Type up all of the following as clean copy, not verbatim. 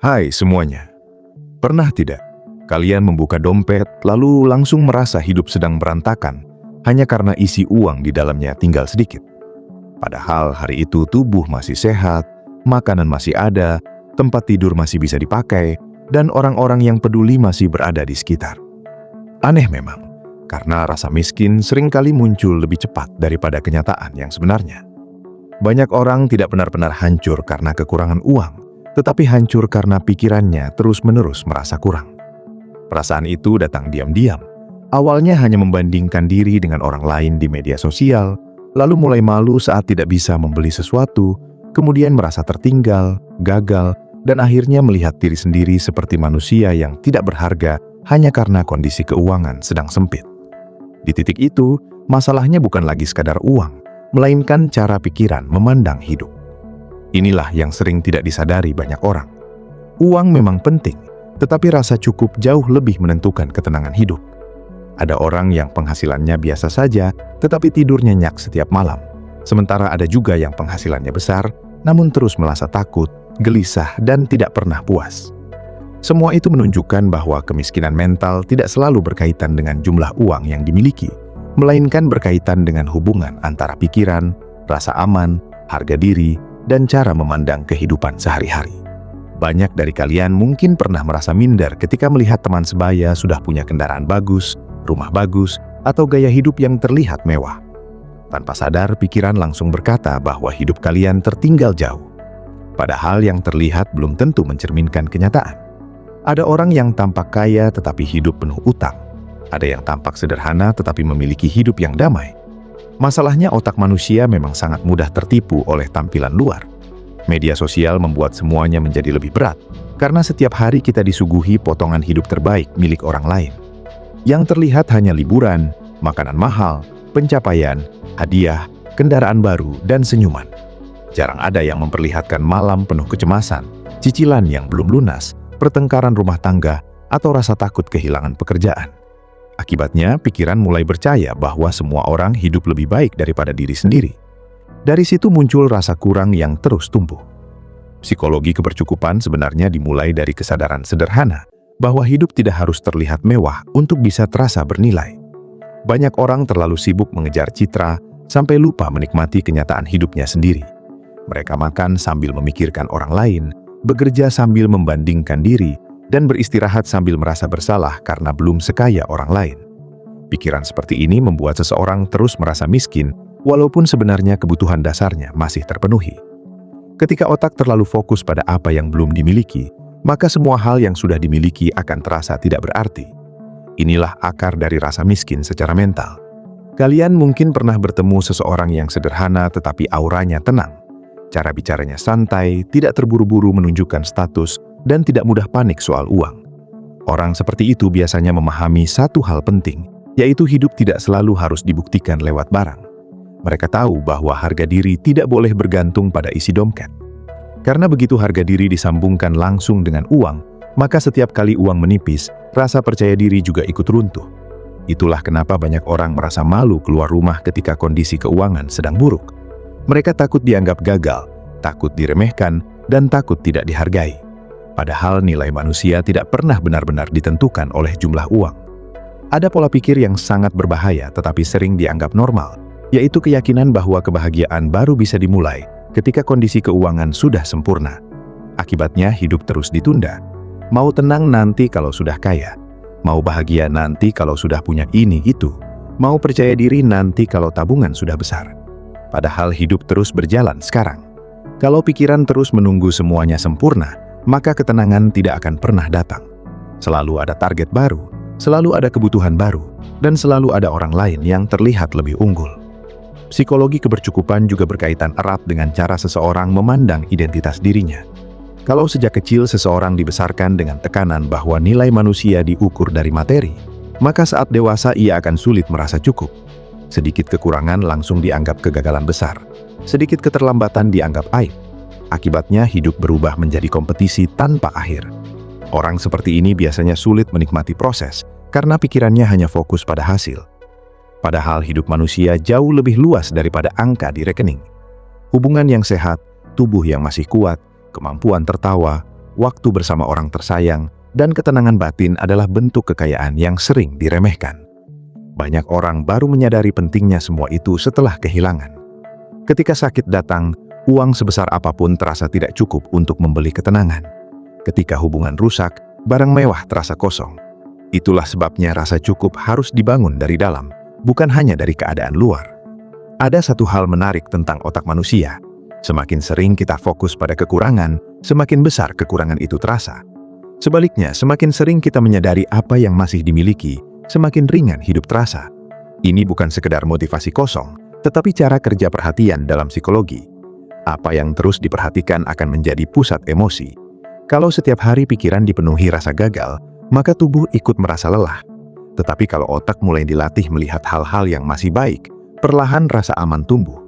Hai semuanya, pernah tidak kalian membuka dompet lalu langsung merasa hidup sedang berantakan hanya karena isi uang di dalamnya tinggal sedikit? Padahal hari itu tubuh masih sehat, makanan masih ada, tempat tidur masih bisa dipakai, dan orang-orang yang peduli masih berada di sekitar. Aneh memang, karena rasa miskin seringkali muncul lebih cepat daripada kenyataan yang sebenarnya. Banyak orang tidak benar-benar hancur karena kekurangan uang, tetapi hancur karena pikirannya terus-menerus merasa kurang. Perasaan itu datang diam-diam. Awalnya hanya membandingkan diri dengan orang lain di media sosial, lalu mulai malu saat tidak bisa membeli sesuatu, kemudian merasa tertinggal, gagal, dan akhirnya melihat diri sendiri seperti manusia yang tidak berharga hanya karena kondisi keuangan sedang sempit. Di titik itu, masalahnya bukan lagi sekadar uang, melainkan cara pikiran memandang hidup. Inilah yang sering tidak disadari banyak orang. Uang memang penting, tetapi rasa cukup jauh lebih menentukan ketenangan hidup. Ada orang yang penghasilannya biasa saja, tetapi tidur nyenyak setiap malam. Sementara ada juga yang penghasilannya besar, namun terus merasa takut, gelisah, dan tidak pernah puas. Semua itu menunjukkan bahwa kemiskinan mental tidak selalu berkaitan dengan jumlah uang yang dimiliki, melainkan berkaitan dengan hubungan antara pikiran, rasa aman, harga diri, dan cara memandang kehidupan sehari-hari. Banyak dari kalian mungkin pernah merasa minder ketika melihat teman sebaya sudah punya kendaraan bagus, rumah bagus, atau gaya hidup yang terlihat mewah. Tanpa sadar, pikiran langsung berkata bahwa hidup kalian tertinggal jauh. Padahal yang terlihat belum tentu mencerminkan kenyataan. Ada orang yang tampak kaya tetapi hidup penuh utang. Ada yang tampak sederhana tetapi memiliki hidup yang damai. Masalahnya otak manusia memang sangat mudah tertipu oleh tampilan luar. Media sosial membuat semuanya menjadi lebih berat, karena setiap hari kita disuguhi potongan hidup terbaik milik orang lain. Yang terlihat hanya liburan, makanan mahal, pencapaian, hadiah, kendaraan baru, dan senyuman. Jarang ada yang memperlihatkan malam penuh kecemasan, cicilan yang belum lunas, pertengkaran rumah tangga, atau rasa takut kehilangan pekerjaan. Akibatnya, pikiran mulai percaya bahwa semua orang hidup lebih baik daripada diri sendiri. Dari situ muncul rasa kurang yang terus tumbuh. Psikologi kebercukupan sebenarnya dimulai dari kesadaran sederhana bahwa hidup tidak harus terlihat mewah untuk bisa terasa bernilai. Banyak orang terlalu sibuk mengejar citra sampai lupa menikmati kenyataan hidupnya sendiri. Mereka makan sambil memikirkan orang lain, bekerja sambil membandingkan diri, dan beristirahat sambil merasa bersalah karena belum sekaya orang lain. Pikiran seperti ini membuat seseorang terus merasa miskin, walaupun sebenarnya kebutuhan dasarnya masih terpenuhi. Ketika otak terlalu fokus pada apa yang belum dimiliki, maka semua hal yang sudah dimiliki akan terasa tidak berarti. Inilah akar dari rasa miskin secara mental. Kalian mungkin pernah bertemu seseorang yang sederhana tetapi auranya tenang. Cara bicaranya santai, tidak terburu-buru menunjukkan status, dan tidak mudah panik soal uang. Orang seperti itu biasanya memahami satu hal penting, yaitu hidup tidak selalu harus dibuktikan lewat barang. Mereka tahu bahwa harga diri tidak boleh bergantung pada isi dompet. Karena begitu harga diri disambungkan langsung dengan uang, maka setiap kali uang menipis, rasa percaya diri juga ikut runtuh. Itulah kenapa banyak orang merasa malu keluar rumah ketika kondisi keuangan sedang buruk. Mereka takut dianggap gagal, takut diremehkan, dan takut tidak dihargai. Padahal nilai manusia tidak pernah benar-benar ditentukan oleh jumlah uang. Ada pola pikir yang sangat berbahaya tetapi sering dianggap normal, yaitu keyakinan bahwa kebahagiaan baru bisa dimulai ketika kondisi keuangan sudah sempurna. Akibatnya hidup terus ditunda. Mau tenang nanti kalau sudah kaya, mau bahagia nanti kalau sudah punya ini itu, mau percaya diri nanti kalau tabungan sudah besar. Padahal hidup terus berjalan sekarang. Kalau pikiran terus menunggu semuanya sempurna, maka ketenangan tidak akan pernah datang. Selalu ada target baru, selalu ada kebutuhan baru, dan selalu ada orang lain yang terlihat lebih unggul. Psikologi kebercukupan juga berkaitan erat dengan cara seseorang memandang identitas dirinya. Kalau sejak kecil seseorang dibesarkan dengan tekanan bahwa nilai manusia diukur dari materi, maka saat dewasa ia akan sulit merasa cukup. Sedikit kekurangan langsung dianggap kegagalan besar, sedikit keterlambatan dianggap aib. Akibatnya hidup berubah menjadi kompetisi tanpa akhir. Orang seperti ini biasanya sulit menikmati proses karena pikirannya hanya fokus pada hasil. Padahal hidup manusia jauh lebih luas daripada angka di rekening. Hubungan yang sehat, tubuh yang masih kuat, kemampuan tertawa, waktu bersama orang tersayang, dan ketenangan batin adalah bentuk kekayaan yang sering diremehkan. Banyak orang baru menyadari pentingnya semua itu setelah kehilangan. Ketika sakit datang, uang sebesar apapun terasa tidak cukup untuk membeli ketenangan. Ketika hubungan rusak, barang mewah terasa kosong. Itulah sebabnya rasa cukup harus dibangun dari dalam, bukan hanya dari keadaan luar. Ada satu hal menarik tentang otak manusia. Semakin sering kita fokus pada kekurangan, semakin besar kekurangan itu terasa. Sebaliknya, semakin sering kita menyadari apa yang masih dimiliki, semakin ringan hidup terasa. Ini bukan sekedar motivasi kosong, tetapi cara kerja perhatian dalam psikologi. Apa yang terus diperhatikan akan menjadi pusat emosi. Kalau setiap hari pikiran dipenuhi rasa gagal, maka tubuh ikut merasa lelah. Tetapi kalau otak mulai dilatih melihat hal-hal yang masih baik, perlahan rasa aman tumbuh.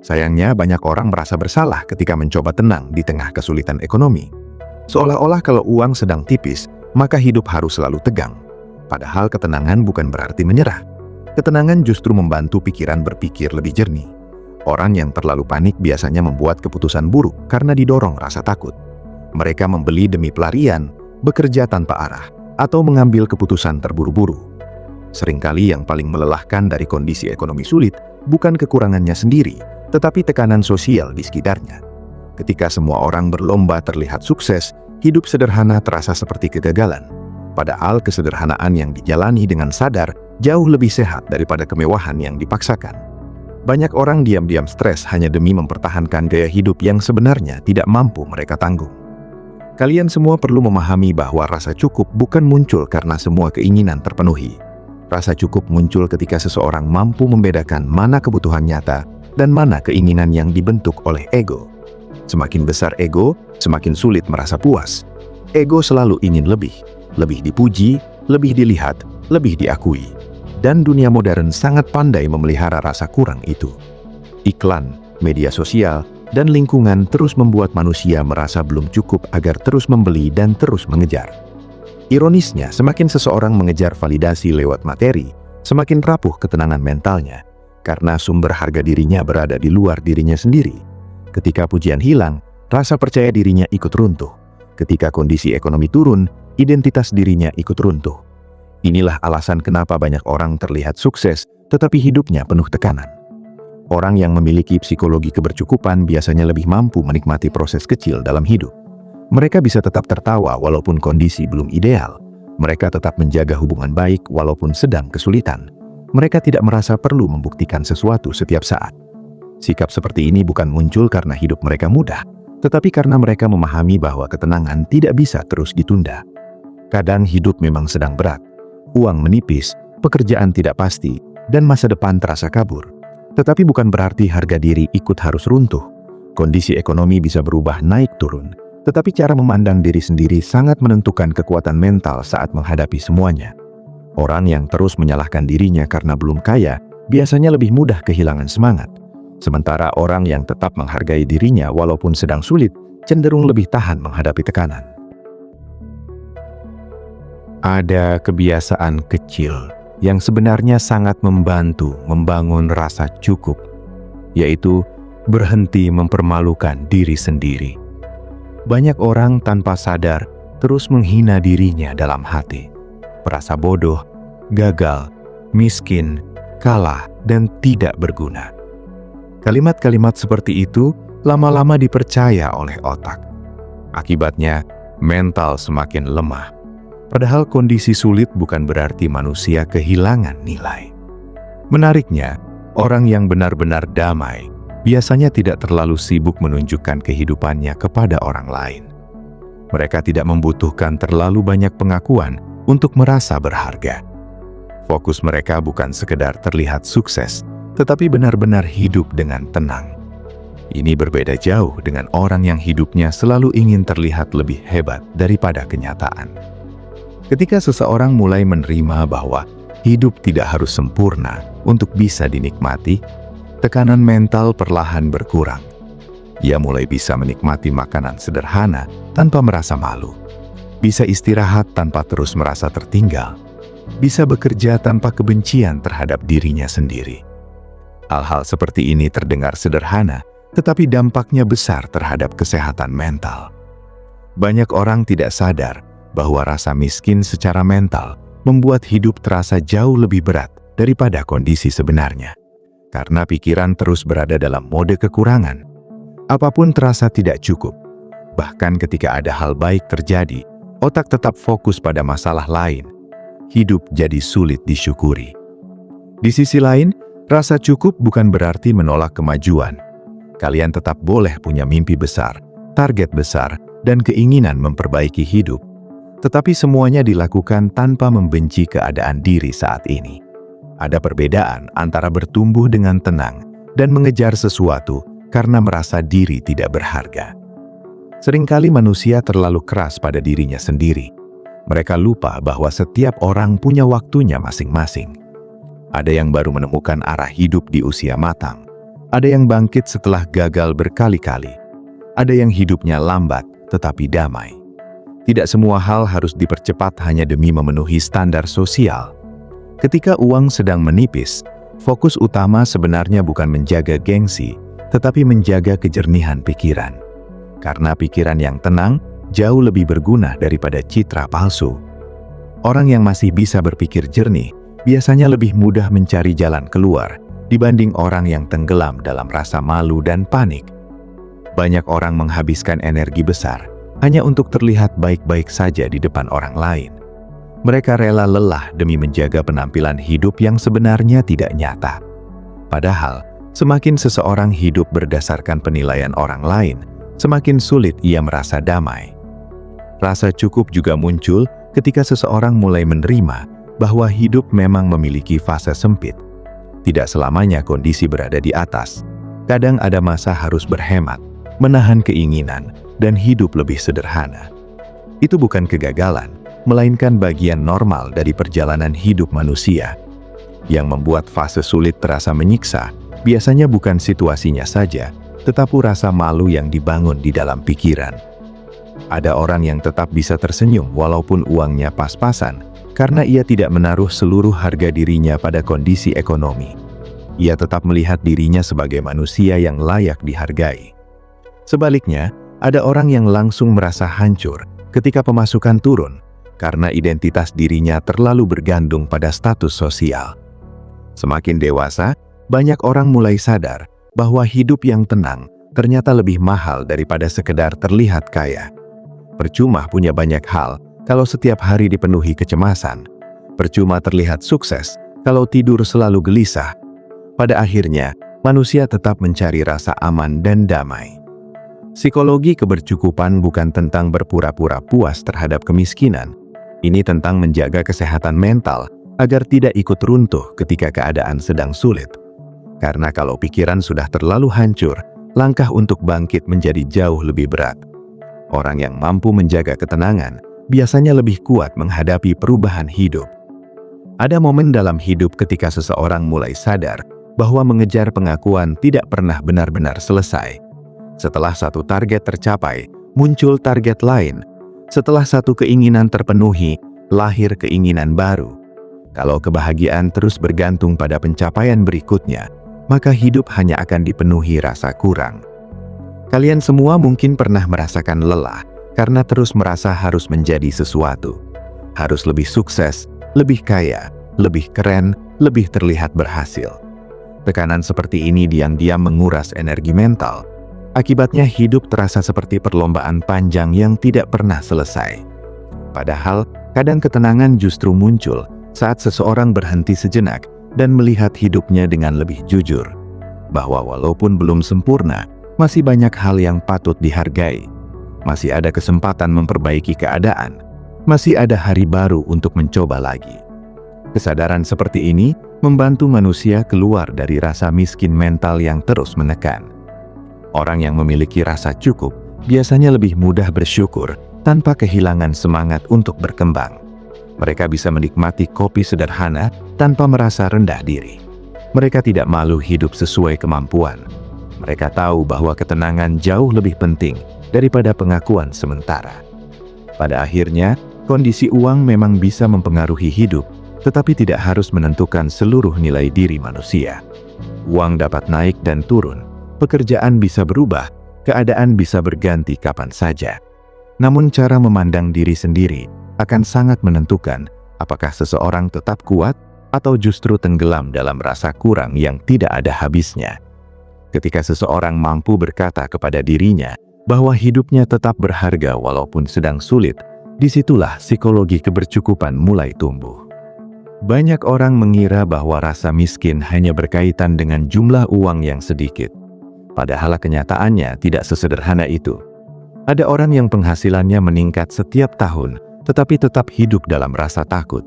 Sayangnya, banyak orang merasa bersalah ketika mencoba tenang di tengah kesulitan ekonomi. Seolah-olah kalau uang sedang tipis, maka hidup harus selalu tegang. Padahal ketenangan bukan berarti menyerah. Ketenangan justru membantu pikiran berpikir lebih jernih. Orang yang terlalu panik biasanya membuat keputusan buruk karena didorong rasa takut. Mereka membeli demi pelarian, bekerja tanpa arah, atau mengambil keputusan terburu-buru. Seringkali yang paling melelahkan dari kondisi ekonomi sulit bukan kekurangannya sendiri, tetapi tekanan sosial di sekitarnya. Ketika semua orang berlomba terlihat sukses, hidup sederhana terasa seperti kegagalan. Padahal kesederhanaan yang dijalani dengan sadar jauh lebih sehat daripada kemewahan yang dipaksakan. Banyak orang diam-diam stres hanya demi mempertahankan gaya hidup yang sebenarnya tidak mampu mereka tanggung. Kalian semua perlu memahami bahwa rasa cukup bukan muncul karena semua keinginan terpenuhi. Rasa cukup muncul ketika seseorang mampu membedakan mana kebutuhan nyata dan mana keinginan yang dibentuk oleh ego. Semakin besar ego, semakin sulit merasa puas. Ego selalu ingin lebih dipuji, lebih dilihat, lebih diakui. Dan dunia modern sangat pandai memelihara rasa kurang itu. Iklan, media sosial, dan lingkungan terus membuat manusia merasa belum cukup agar terus membeli dan terus mengejar. Ironisnya, semakin seseorang mengejar validasi lewat materi, semakin rapuh ketenangan mentalnya, karena sumber harga dirinya berada di luar dirinya sendiri. Ketika pujian hilang, rasa percaya dirinya ikut runtuh. Ketika kondisi ekonomi turun, identitas dirinya ikut runtuh. Inilah alasan kenapa banyak orang terlihat sukses, tetapi hidupnya penuh tekanan. Orang yang memiliki psikologi kebercukupan biasanya lebih mampu menikmati proses kecil dalam hidup. Mereka bisa tetap tertawa walaupun kondisi belum ideal. Mereka tetap menjaga hubungan baik walaupun sedang kesulitan. Mereka tidak merasa perlu membuktikan sesuatu setiap saat. Sikap seperti ini bukan muncul karena hidup mereka mudah, tetapi karena mereka memahami bahwa ketenangan tidak bisa terus ditunda. Kadang hidup memang sedang berat. Uang menipis, pekerjaan tidak pasti, dan masa depan terasa kabur. Tetapi bukan berarti harga diri ikut harus runtuh. Kondisi ekonomi bisa berubah naik turun, tetapi cara memandang diri sendiri sangat menentukan kekuatan mental saat menghadapi semuanya. Orang yang terus menyalahkan dirinya karena belum kaya, biasanya lebih mudah kehilangan semangat. Sementara orang yang tetap menghargai dirinya walaupun sedang sulit, cenderung lebih tahan menghadapi tekanan. Ada kebiasaan kecil yang sebenarnya sangat membantu membangun rasa cukup, yaitu berhenti mempermalukan diri sendiri. Banyak orang tanpa sadar terus menghina dirinya dalam hati, merasa bodoh, gagal, miskin, kalah, dan tidak berguna. Kalimat-kalimat seperti itu lama-lama dipercaya oleh otak. Akibatnya, mental semakin lemah. Padahal kondisi sulit bukan berarti manusia kehilangan nilai. Menariknya, orang yang benar-benar damai biasanya tidak terlalu sibuk menunjukkan kehidupannya kepada orang lain. Mereka tidak membutuhkan terlalu banyak pengakuan untuk merasa berharga. Fokus mereka bukan sekedar terlihat sukses, tetapi benar-benar hidup dengan tenang. Ini berbeda jauh dengan orang yang hidupnya selalu ingin terlihat lebih hebat daripada kenyataan. Ketika seseorang mulai menerima bahwa hidup tidak harus sempurna untuk bisa dinikmati, tekanan mental perlahan berkurang. Ia mulai bisa menikmati makanan sederhana tanpa merasa malu, bisa istirahat tanpa terus merasa tertinggal, bisa bekerja tanpa kebencian terhadap dirinya sendiri. Hal-hal seperti ini terdengar sederhana, tetapi dampaknya besar terhadap kesehatan mental. Banyak orang tidak sadar bahwa rasa miskin secara mental membuat hidup terasa jauh lebih berat daripada kondisi sebenarnya. Karena pikiran terus berada dalam mode kekurangan. Apapun terasa tidak cukup. Bahkan ketika ada hal baik terjadi, otak tetap fokus pada masalah lain. Hidup jadi sulit disyukuri. Di sisi lain, rasa cukup bukan berarti menolak kemajuan. Kalian tetap boleh punya mimpi besar, target besar, dan keinginan memperbaiki hidup. Tetapi semuanya dilakukan tanpa membenci keadaan diri saat ini. Ada perbedaan antara bertumbuh dengan tenang dan mengejar sesuatu karena merasa diri tidak berharga. Seringkali manusia terlalu keras pada dirinya sendiri. Mereka lupa bahwa setiap orang punya waktunya masing-masing. Ada yang baru menemukan arah hidup di usia matang. Ada yang bangkit setelah gagal berkali-kali. Ada yang hidupnya lambat tetapi damai. Tidak semua hal harus dipercepat hanya demi memenuhi standar sosial. Ketika uang sedang menipis, fokus utama sebenarnya bukan menjaga gengsi, tetapi menjaga kejernihan pikiran. Karena pikiran yang tenang jauh lebih berguna daripada citra palsu. Orang yang masih bisa berpikir jernih biasanya lebih mudah mencari jalan keluar dibanding orang yang tenggelam dalam rasa malu dan panik. Banyak orang menghabiskan energi besar hanya untuk terlihat baik-baik saja di depan orang lain. Mereka rela lelah demi menjaga penampilan hidup yang sebenarnya tidak nyata. Padahal, semakin seseorang hidup berdasarkan penilaian orang lain, semakin sulit ia merasa damai. Rasa cukup juga muncul ketika seseorang mulai menerima bahwa hidup memang memiliki fase sempit. Tidak selamanya kondisi berada di atas. Kadang ada masa harus berhemat, menahan keinginan, dan hidup lebih sederhana. Itu bukan kegagalan, melainkan bagian normal dari perjalanan hidup manusia. Yang membuat fase sulit terasa menyiksa, biasanya bukan situasinya saja, tetapi rasa malu yang dibangun di dalam pikiran. Ada orang yang tetap bisa tersenyum walaupun uangnya pas-pasan, karena ia tidak menaruh seluruh harga dirinya pada kondisi ekonomi. Ia tetap melihat dirinya sebagai manusia yang layak dihargai. Sebaliknya, ada orang yang langsung merasa hancur ketika pemasukan turun, karena identitas dirinya terlalu bergantung pada status sosial. Semakin dewasa, banyak orang mulai sadar bahwa hidup yang tenang ternyata lebih mahal daripada sekedar terlihat kaya. Percuma punya banyak hal kalau setiap hari dipenuhi kecemasan. Percuma terlihat sukses kalau tidur selalu gelisah. Pada akhirnya, manusia tetap mencari rasa aman dan damai. Psikologi kebercukupan bukan tentang berpura-pura puas terhadap kemiskinan. Ini tentang menjaga kesehatan mental agar tidak ikut runtuh ketika keadaan sedang sulit. Karena kalau pikiran sudah terlalu hancur, langkah untuk bangkit menjadi jauh lebih berat. Orang yang mampu menjaga ketenangan biasanya lebih kuat menghadapi perubahan hidup. Ada momen dalam hidup ketika seseorang mulai sadar bahwa mengejar pengakuan tidak pernah benar-benar selesai. Setelah satu target tercapai, muncul target lain. Setelah satu keinginan terpenuhi, lahir keinginan baru. Kalau kebahagiaan terus bergantung pada pencapaian berikutnya, maka hidup hanya akan dipenuhi rasa kurang. Kalian semua mungkin pernah merasakan lelah karena terus merasa harus menjadi sesuatu. Harus lebih sukses, lebih kaya, lebih keren, lebih terlihat berhasil. Tekanan seperti ini diam-diam menguras energi mental. Akibatnya hidup terasa seperti perlombaan panjang yang tidak pernah selesai. Padahal, kadang ketenangan justru muncul saat seseorang berhenti sejenak dan melihat hidupnya dengan lebih jujur. Bahwa walaupun belum sempurna, masih banyak hal yang patut dihargai. Masih ada kesempatan memperbaiki keadaan. Masih ada hari baru untuk mencoba lagi. Kesadaran seperti ini membantu manusia keluar dari rasa miskin mental yang terus menekan. Orang yang memiliki rasa cukup biasanya lebih mudah bersyukur tanpa kehilangan semangat untuk berkembang. Mereka bisa menikmati kopi sederhana tanpa merasa rendah diri. Mereka tidak malu hidup sesuai kemampuan. Mereka tahu bahwa ketenangan jauh lebih penting daripada pengakuan sementara. Pada akhirnya, kondisi uang memang bisa mempengaruhi hidup, tetapi tidak harus menentukan seluruh nilai diri manusia. Uang dapat naik dan turun, pekerjaan bisa berubah, keadaan bisa berganti kapan saja. Namun cara memandang diri sendiri akan sangat menentukan apakah seseorang tetap kuat atau justru tenggelam dalam rasa kurang yang tidak ada habisnya. Ketika seseorang mampu berkata kepada dirinya bahwa hidupnya tetap berharga walaupun sedang sulit, disitulah psikologi kebercukupan mulai tumbuh. Banyak orang mengira bahwa rasa miskin hanya berkaitan dengan jumlah uang yang sedikit. Padahal kenyataannya tidak sesederhana itu. Ada orang yang penghasilannya meningkat setiap tahun, tetapi tetap hidup dalam rasa takut.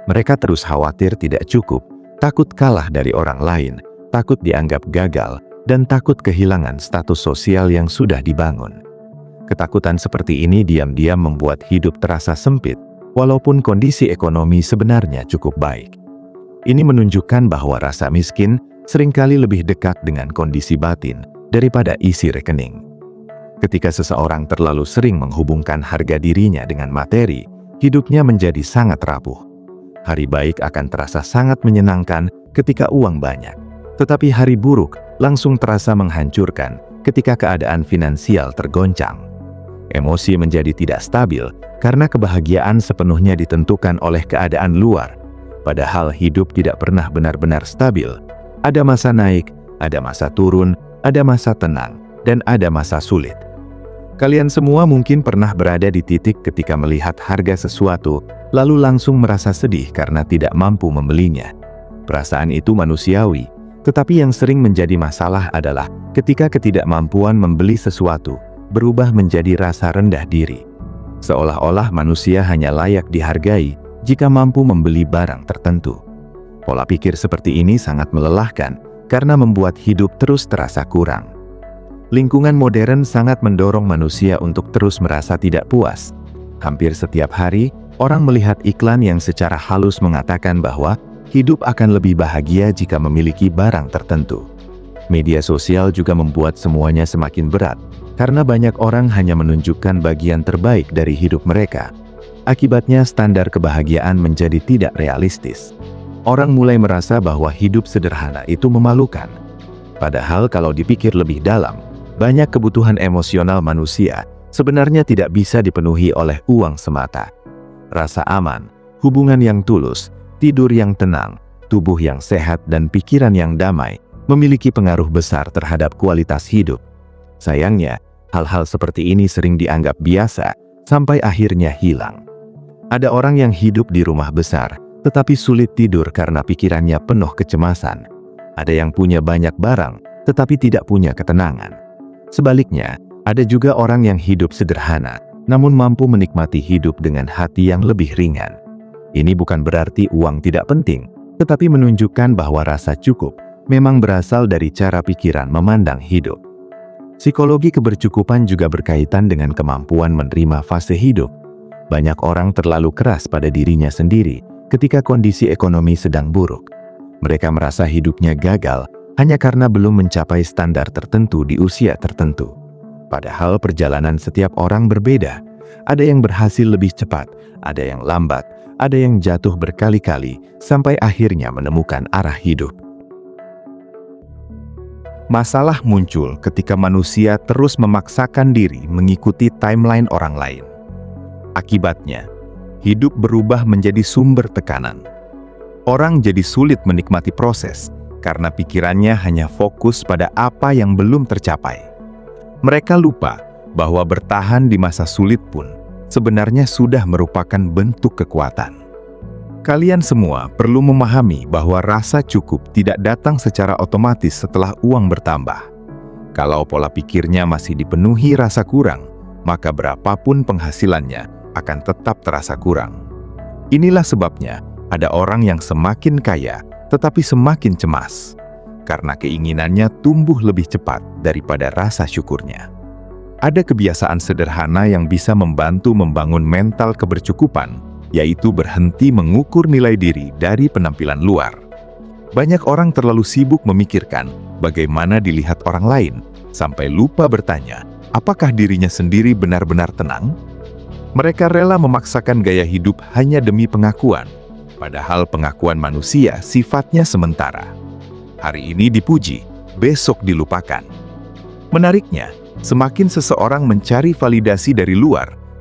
Mereka terus khawatir tidak cukup, takut kalah dari orang lain, takut dianggap gagal, dan takut kehilangan status sosial yang sudah dibangun. Ketakutan seperti ini diam-diam membuat hidup terasa sempit, walaupun kondisi ekonomi sebenarnya cukup baik. Ini menunjukkan bahwa rasa miskin seringkali lebih dekat dengan kondisi batin daripada isi rekening. Ketika seseorang terlalu sering menghubungkan harga dirinya dengan materi, hidupnya menjadi sangat rapuh. Hari baik akan terasa sangat menyenangkan ketika uang banyak, tetapi hari buruk langsung terasa menghancurkan ketika keadaan finansial tergoncang. Emosi menjadi tidak stabil karena kebahagiaan sepenuhnya ditentukan oleh keadaan luar, padahal hidup tidak pernah benar-benar stabil. Ada masa naik, ada masa turun, ada masa tenang, dan ada masa sulit. Kalian semua mungkin pernah berada di titik ketika melihat harga sesuatu, lalu langsung merasa sedih karena tidak mampu membelinya. Perasaan itu manusiawi, tetapi yang sering menjadi masalah adalah ketika ketidakmampuan membeli sesuatu berubah menjadi rasa rendah diri. Seolah-olah manusia hanya layak dihargai jika mampu membeli barang tertentu. Pola pikir seperti ini sangat melelahkan karena membuat hidup terus terasa kurang. Lingkungan modern sangat mendorong manusia untuk terus merasa tidak puas. Hampir setiap hari, orang melihat iklan yang secara halus mengatakan bahwa hidup akan lebih bahagia jika memiliki barang tertentu. Media sosial juga membuat semuanya semakin berat, karena banyak orang hanya menunjukkan bagian terbaik dari hidup mereka. Akibatnya standar kebahagiaan menjadi tidak realistis. Orang mulai merasa bahwa hidup sederhana itu memalukan. Padahal kalau dipikir lebih dalam, banyak kebutuhan emosional manusia sebenarnya tidak bisa dipenuhi oleh uang semata. Rasa aman, hubungan yang tulus, tidur yang tenang, tubuh yang sehat, dan pikiran yang damai memiliki pengaruh besar terhadap kualitas hidup. Sayangnya, hal-hal seperti ini sering dianggap biasa sampai akhirnya hilang. Ada orang yang hidup di rumah besar, tetapi sulit tidur karena pikirannya penuh kecemasan. Ada yang punya banyak barang, tetapi tidak punya ketenangan. Sebaliknya, ada juga orang yang hidup sederhana, namun mampu menikmati hidup dengan hati yang lebih ringan. Ini bukan berarti uang tidak penting, tetapi menunjukkan bahwa rasa cukup memang berasal dari cara pikiran memandang hidup. Psikologi kebercukupan juga berkaitan dengan kemampuan menerima fase hidup. Banyak orang terlalu keras pada dirinya sendiri ketika kondisi ekonomi sedang buruk. Mereka merasa hidupnya gagal hanya karena belum mencapai standar tertentu di usia tertentu. Padahal perjalanan setiap orang berbeda. Ada yang berhasil lebih cepat, ada yang lambat, ada yang jatuh berkali-kali, sampai akhirnya menemukan arah hidup. Masalah muncul ketika manusia terus memaksakan diri mengikuti timeline orang lain. Akibatnya, hidup berubah menjadi sumber tekanan. Orang jadi sulit menikmati proses, karena pikirannya hanya fokus pada apa yang belum tercapai. Mereka lupa bahwa bertahan di masa sulit pun sebenarnya sudah merupakan bentuk kekuatan. Kalian semua perlu memahami bahwa rasa cukup tidak datang secara otomatis setelah uang bertambah. Kalau pola pikirnya masih dipenuhi rasa kurang, maka berapapun penghasilannya akan tetap terasa kurang. Inilah sebabnya ada orang yang semakin kaya tetapi semakin cemas, karena keinginannya tumbuh lebih cepat daripada rasa syukurnya. Ada kebiasaan sederhana yang bisa membantu membangun mental kebercukupan, yaitu berhenti mengukur nilai diri dari penampilan luar. Banyak orang terlalu sibuk memikirkan bagaimana dilihat orang lain, sampai lupa bertanya, apakah dirinya sendiri benar-benar tenang? Mereka rela memaksakan gaya hidup hanya demi pengakuan, padahal pengakuan manusia sifatnya sementara. Hari ini dipuji, besok dilupakan. Menariknya, semakin seseorang mencari validasi dari luar,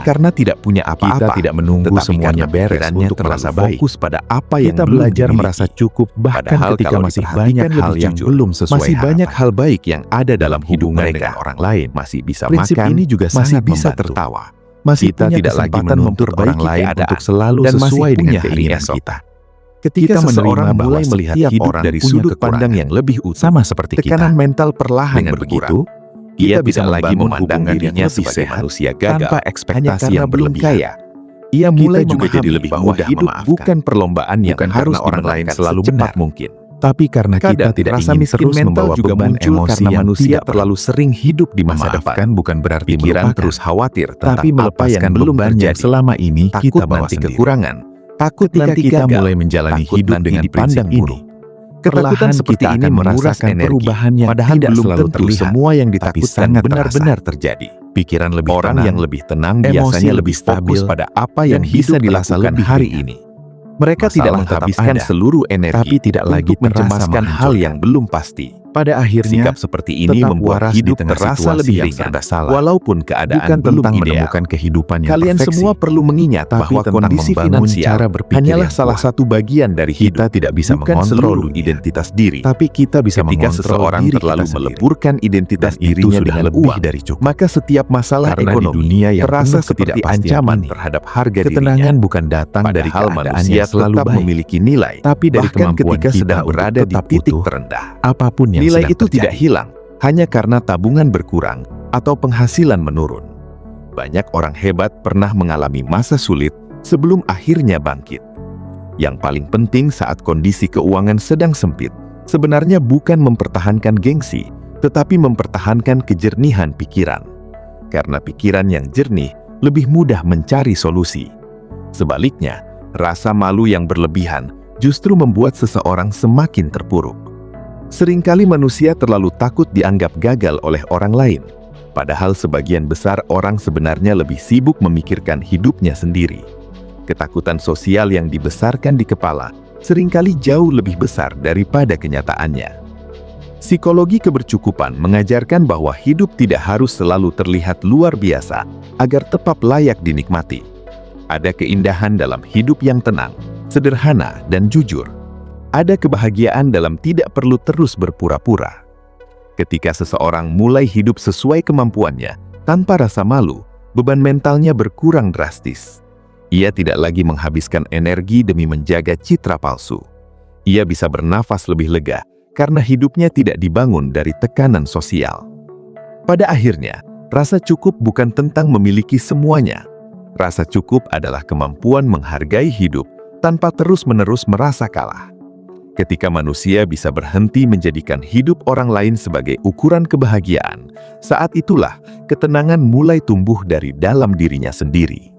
karena tidak punya Kita apa-apa. tidak menunggu Tetapi semuanya karena beres pikirannya untuk merasa terlalu baik. fokus pada apa yang Kita belum belajar dimiliki. merasa cukup bahkan Padahal ketika kalau masih diperhatikan banyak hal lebih yang jujur, belum sesuai masih banyak harapan. hal baik yang ada dalam hubungan mereka. dengan orang lain. Masih bisa Prinsip makan, ini juga masih sangat bisa membantu. tertawa. Masih Kita punya tidak lagi kesempatan menuntut orang memperbaiki lain keadaan untuk selalu dan masih sesuai dengan punya hari keinginan esok. kita. Ketika Kita seseorang menerima mulai bahwa melihat setiap hidup orang dari punya sudut kekurangan pandang yang lebih utuh, sama seperti tekanan kita. mental perlahan Dengan berkurang. begitu, Ia kita bisa tidak lagi membangun memandang hubungan dirinya yang lebih sebagai sehat manusia gagal tanpa hanya ekspektasi karena yang belum berlebihan. kaya. Ia mulai Kita juga memahami jadi lebih bahwa mudah hidup memaafkan. bukan perlombaan yang bukan harus karena orang lain dimenangkan selalu secepat benar. mungkin. Tapi karena kita Kadang tidak rasa ingin miskin terus mental membawa juga beban muncul emosi karena yang manusia tidak terlalu sering hidup di masa depan. Memaafkan bukan berarti Pikiran melupakan, terus khawatir tentang tapi apa yang melepaskan belum beban yang terjadi. selama ini Takut kita bawa nanti sendiri. kekurangan, takut Ketika nanti kita gagal, mulai menjalani takut hidup nanti dengan dipandang prinsip buruk. ini, Ketakutan perlahan seperti kita ini akan menguras merasakan energi, perubahan yang padahal tidak belum selalu tentu terlihat, semua yang tapi ditakutkan sangat benar-benar terjadi. Pikiran lebih Orang tenang, yang lebih tenang emosi biasanya lebih lebih fokus stabil, pada apa yang dan bisa hidup terasa dilakukan lebih hari ringan. ini. Mereka tidak Masalah tetap menghabiskan ada, seluruh energi tapi tidak lagi untuk terasa mencemaskan hal menghancurkan. yang belum pasti. Pada akhirnya, Sikap seperti ini tetap membuat waras hidup di tengah terasa situasi lebih yang ringan, serba salah. walaupun keadaan bukan belum tentang ideal. menemukan kehidupan yang Kalian perfeksi, semua perlu mengingat tapi bahwa tentang kondisi membangun finansial cara berpikir hanyalah yang salah kuat. satu bagian dari hidup. Kita tidak bisa bukan mengontrol seluruh dunia, identitas diri. tapi kita bisa Ketika mengontrol seseorang diri terlalu kita sendiri. meleburkan identitas Dan itu dirinya sudah dengan lebih uang, dari cukup. maka setiap masalah Karena di ekonomi dunia yang terasa penuh seperti ketidakpastian ancaman ini, terhadap harga ketenangan dirinya. bukan datang dari Padahal keadaan manusia yang selalu tetap baik, memiliki nilai, tapi dari bahkan kemampuan ketika kita sedang untuk berada di tetap titik utuh, terendah. apapun yang Nilai sedang itu terjadi. tidak hilang hanya karena tabungan berkurang atau penghasilan menurun. Banyak orang hebat pernah mengalami masa sulit sebelum akhirnya bangkit. Yang paling penting saat kondisi keuangan sedang sempit, sebenarnya bukan mempertahankan gengsi, tetapi mempertahankan kejernihan pikiran. Karena pikiran yang jernih lebih mudah mencari solusi. Sebaliknya, rasa malu yang berlebihan justru membuat seseorang semakin terpuruk. Seringkali manusia terlalu takut dianggap gagal oleh orang lain, padahal sebagian besar orang sebenarnya lebih sibuk memikirkan hidupnya sendiri. Ketakutan sosial yang dibesarkan di kepala seringkali jauh lebih besar daripada kenyataannya. Psikologi kebercukupan mengajarkan bahwa hidup tidak harus selalu terlihat luar biasa agar tetap layak dinikmati. Ada keindahan dalam hidup yang tenang, sederhana, dan jujur. Ada kebahagiaan dalam tidak perlu terus berpura-pura. Ketika seseorang mulai hidup sesuai kemampuannya, tanpa rasa malu, beban mentalnya berkurang drastis. Ia tidak lagi menghabiskan energi demi menjaga citra palsu. Ia bisa bernafas lebih lega karena hidupnya tidak dibangun dari tekanan sosial. Pada akhirnya, rasa cukup bukan tentang memiliki semuanya. Rasa cukup adalah kemampuan menghargai hidup tanpa terus-menerus merasa kalah. Ketika manusia bisa berhenti menjadikan hidup orang lain sebagai ukuran kebahagiaan, saat itulah ketenangan mulai tumbuh dari dalam dirinya sendiri.